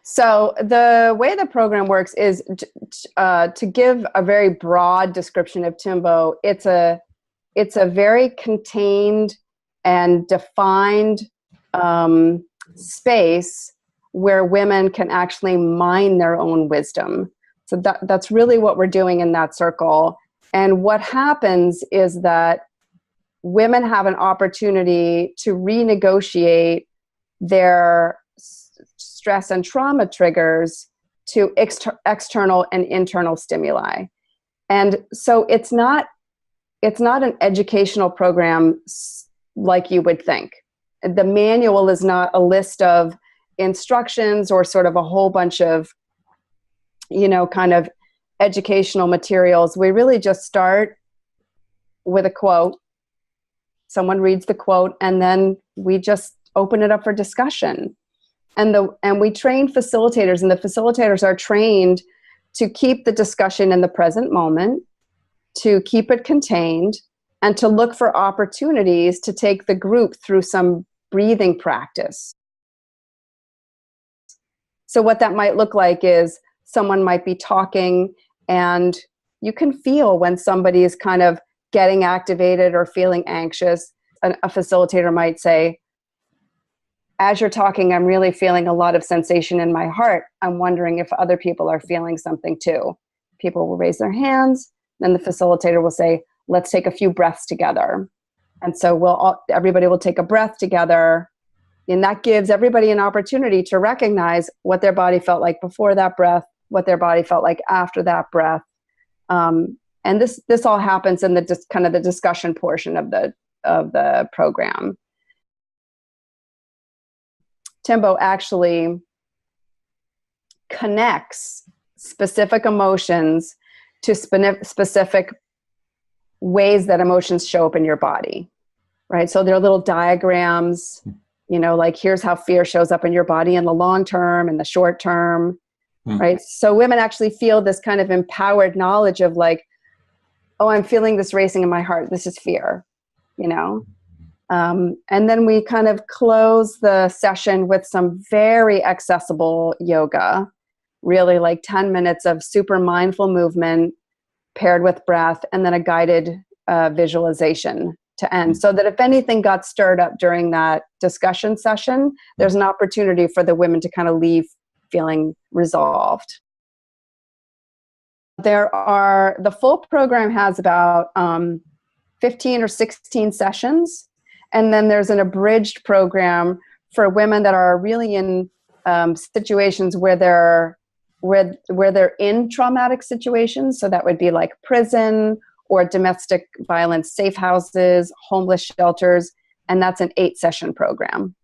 So the way the program works is to give a very broad description of TIMBo. It's a very contained and defined space where women can actually mine their own wisdom. So that's really what we're doing in that circle. And what happens is that women have an opportunity to renegotiate their stress and trauma triggers to external and internal stimuli. And so it's not an educational program like you would think. The manual is not a list of instructions or sort of a whole bunch of, kind of educational materials. We really just start with a quote. Someone reads the quote, and then we just open it up for discussion. And we train facilitators, and the facilitators are trained to keep the discussion in the present moment, to keep it contained, and to look for opportunities to take the group through some breathing practice. So what that might look like is someone might be talking, and you can feel when somebody is kind of getting activated or feeling anxious. A facilitator might say, as you're talking, I'm really feeling a lot of sensation in my heart. I'm wondering if other people are feeling something too. People will raise their hands. Then the facilitator will say, let's take a few breaths together. And so everybody will take a breath together. And that gives everybody an opportunity to recognize what their body felt like before that breath, what their body felt like after that breath. And this all happens in the kind of the discussion portion of the program. TIMBo actually connects specific emotions to specific ways that emotions show up in your body, right? So there are little diagrams, like here's how fear shows up in your body in the long term and the short term, right? So women actually feel this kind of empowered knowledge of like, oh, I'm feeling this racing in my heart. This is fear, and then we kind of close the session with some very accessible yoga, really like 10 minutes of super mindful movement paired with breath, and then a guided visualization to end. So that if anything got stirred up during that discussion session, there's an opportunity for the women to kind of leave feeling resolved. The full program has about 15 or 16 sessions. And then there's an abridged program for women that are really in situations where they're in traumatic situations. So that would be like prison or domestic violence safe houses, homeless shelters, and that's an 8-session program.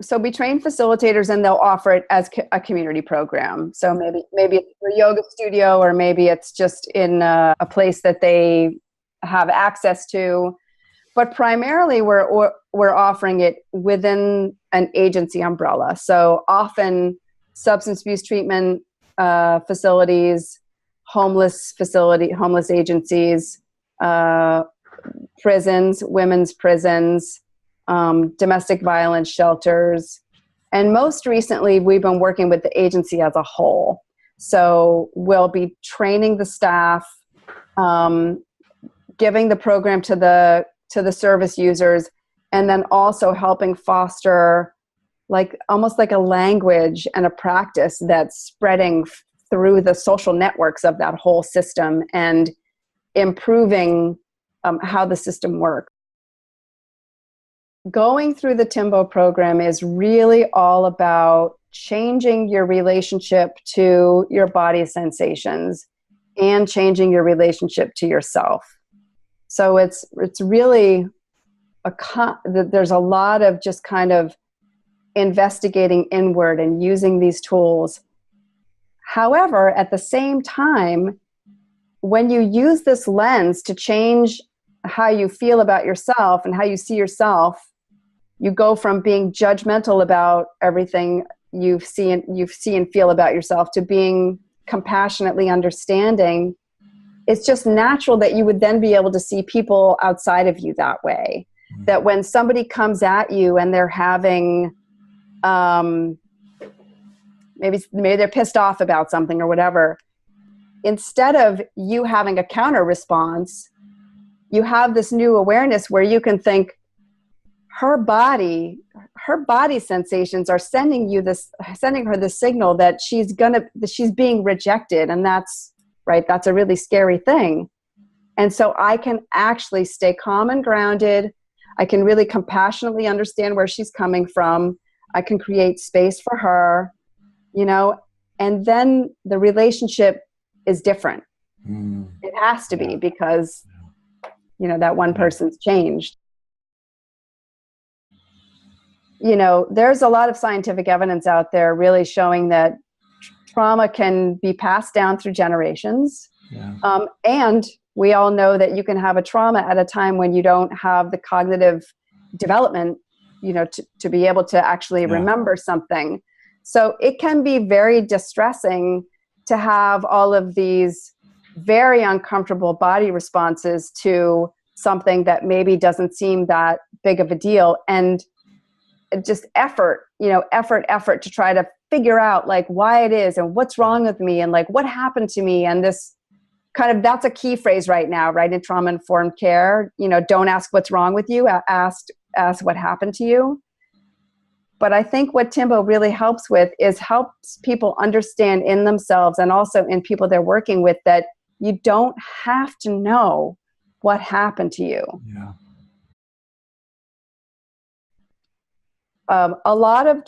So we train facilitators, and they'll offer it as a community program. So maybe it's a yoga studio, or maybe it's just in a place that they have access to. But primarily, we're offering it within an agency umbrella. So often, substance abuse treatment facilities, homeless agencies, prisons, women's prisons, domestic violence shelters. And most recently, we've been working with the agency as a whole. So we'll be training the staff, giving the program to the service users, and then also helping foster almost like a language and a practice that's spreading through the social networks of that whole system and improving how the system works. Going through the TIMBo program is really all about changing your relationship to your body sensations and changing your relationship to yourself. So it's really there's a lot of just kind of investigating inward and using these tools. However, at the same time, when you use this lens to change how you feel about yourself and how you see yourself, you go from being judgmental about everything you see and feel about yourself to being compassionately understanding. It's just natural that you would then be able to see people outside of you that way. That when somebody comes at you and they're having maybe they're pissed off about something or whatever. Instead of you having a counter response, you have this new awareness where you can think, her body sensations are sending her the signal that she's being rejected. And that's right. That's a really scary thing. And so I can actually stay calm and grounded. I can really compassionately understand where she's coming from. I can create space for her, and then the relationship is different. It has to be, because, that one person's changed. There's a lot of scientific evidence out there really showing that trauma can be passed down through generations. And we all know that you can have a trauma at a time when you don't have the cognitive development, to be able to actually remember something. So it can be very distressing to have all of these very uncomfortable body responses to something that maybe doesn't seem that big of a deal. And just effort to try to figure out like why it is and what's wrong with me and like what happened to me. And this that's a key phrase right now, right? In trauma-informed care, don't ask what's wrong with you, ask what happened to you. But I think what TIMBo really helps with is helps people understand in themselves and also in people they're working with that you don't have to know what happened to you. A lot of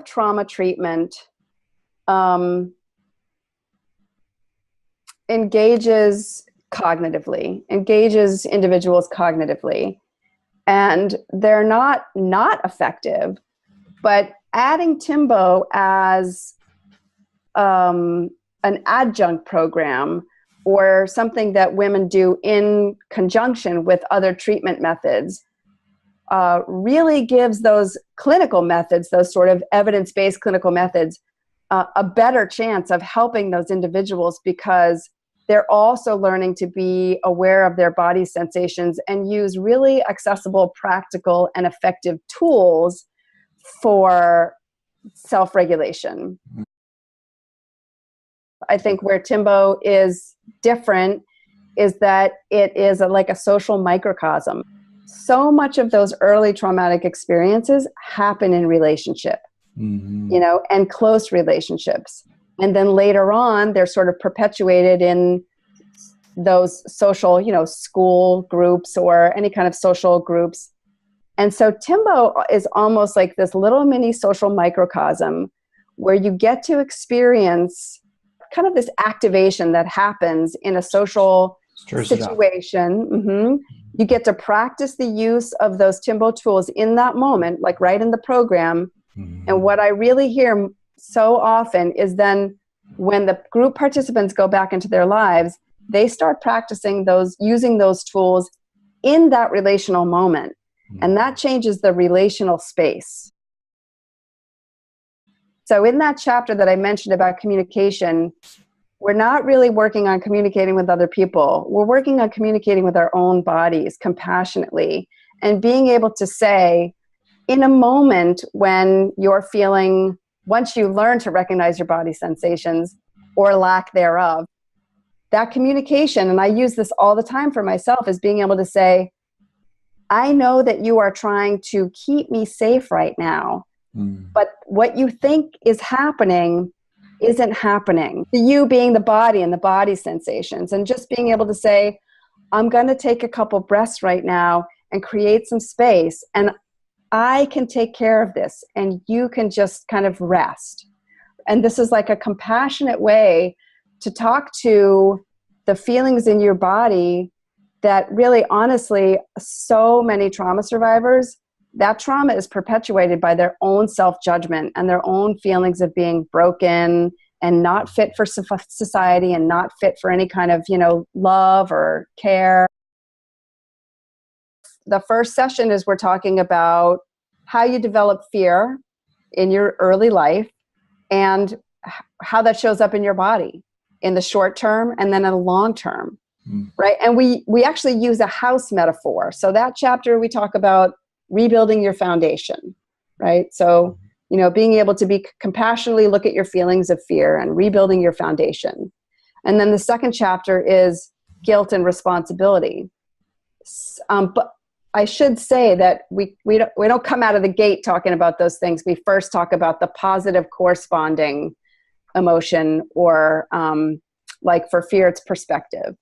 trauma treatment engages individuals cognitively, and they're not effective. But adding TIMBo as an adjunct program or something that women do in conjunction with other treatment methods really gives those clinical methods, those sort of evidence-based clinical methods, a better chance of helping those individuals, because they're also learning to be aware of their body sensations and use really accessible, practical, and effective tools for self-regulation. I think where TIMBo is different is that it is like a social microcosm. So much of those early traumatic experiences happen in relationship, and close relationships. And then later on, they're sort of perpetuated in those social, school groups or any kind of social groups. And so TIMBo is almost like this little mini social microcosm where you get to experience kind of this activation that happens in a social situation. You get to practice the use of those TIMBo tools in that moment, like right in the program. And what I really hear so often is then when the group participants go back into their lives, they start practicing using those tools in that relational moment. And that changes the relational space. So in that chapter that I mentioned about communication, we're not really working on communicating with other people. We're working on communicating with our own bodies compassionately and being able to say, in a moment when you're feeling, once you learn to recognize your body sensations or lack thereof, that communication, and I use this all the time for myself, is being able to say, I know that you are trying to keep me safe right now, but what you think is happening isn't happening. You being the body and the body sensations, and just being able to say, I'm going to take a couple breaths right now and create some space, and I can take care of this, and you can just kind of rest. And this is like a compassionate way to talk to the feelings in your body that really, honestly, so many trauma survivors, that trauma is perpetuated by their own self-judgment and their own feelings of being broken and not fit for society and not fit for any kind of, love or care. The first session is we're talking about how you develop fear in your early life and how that shows up in your body in the short term and then in the long term, right? And we actually use a house metaphor. So that chapter we talk about rebuilding your foundation, right? So You know, being able to be compassionately look at your feelings of fear and rebuilding your foundation. And then the second chapter is guilt and responsibility. But I should say that we don't come out of the gate talking about those things. We first talk about the positive corresponding emotion, or like for fear, it's perspective.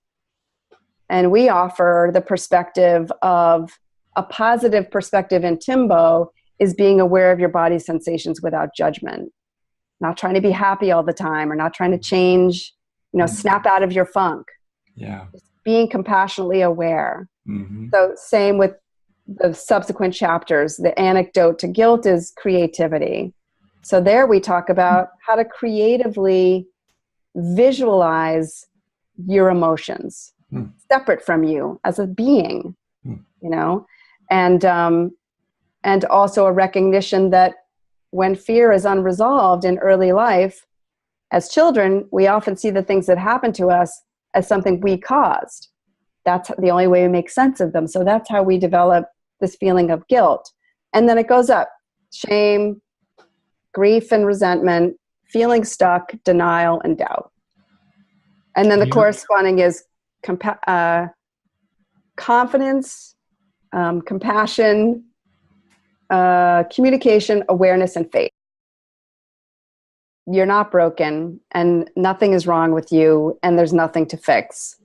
And we offer the perspective of a positive perspective in TIMBo is being aware of your body's sensations without judgment, not trying to be happy all the time, or not trying to change, you know, snap out of your funk. Yeah. Just being compassionately aware. Mm-hmm. So same with the subsequent chapters. The antidote to guilt is creativity. So there we talk about how to creatively visualize your emotions separate from you as a being, you know, and also a recognition that when fear is unresolved in early life, as children, we often see the things that happen to us as something we caused. That's the only way we make sense of them. So that's how we develop this feeling of guilt. And then it goes up: shame, grief and resentment, feeling stuck, denial, and doubt. And then the corresponding is confidence, compassion, communication, awareness, and faith. You're not broken, and nothing is wrong with you, and there's nothing to fix.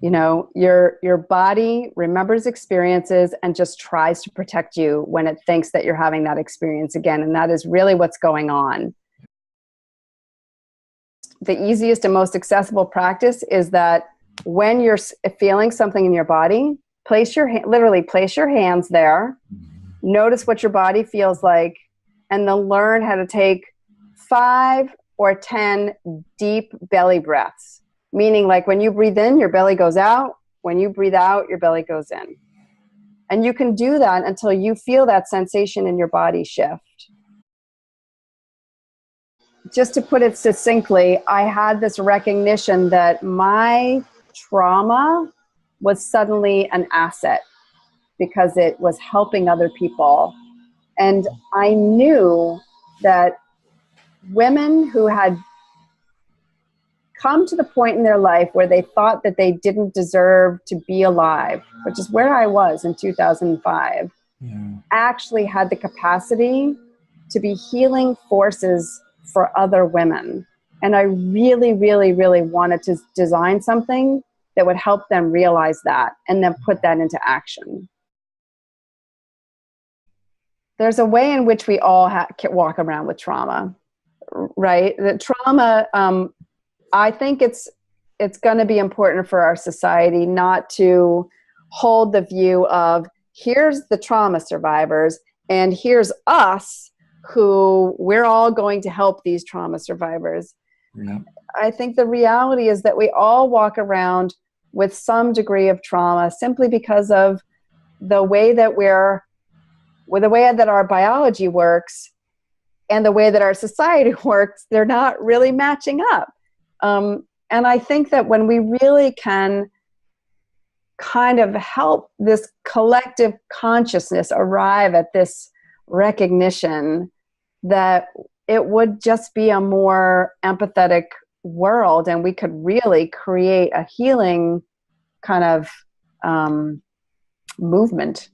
You know, your body remembers experiences and just tries to protect you when it thinks that you're having that experience again. And that is really what's going on. The easiest and most accessible practice is that when you're feeling something in your body, literally place your hands there, notice what your body feels like, and then learn how to take 5 or 10 deep belly breaths. Meaning, like, when you breathe in, your belly goes out. When you breathe out, your belly goes in. And you can do that until you feel that sensation in your body shift. Just to put it succinctly, I had this recognition that my trauma was suddenly an asset because it was helping other people. And I knew that women who had come to the point in their life where they thought that they didn't deserve to be alive, which is where I was in 2005, actually had the capacity to be healing forces for other women. And I really, really, really wanted to design something that would help them realize that and then put that into action. There's a way in which we all can walk around with trauma, right? The trauma, I think it's going to be important for our society not to hold the view of here's the trauma survivors and here's us who we're all going to help these trauma survivors. Yeah. I think the reality is that we all walk around with some degree of trauma simply because of the way that our biology works and the way that our society works. They're not really matching up. And I think that when we really can kind of help this collective consciousness arrive at this recognition that it would just be a more empathetic world, and we could really create a healing kind of movement.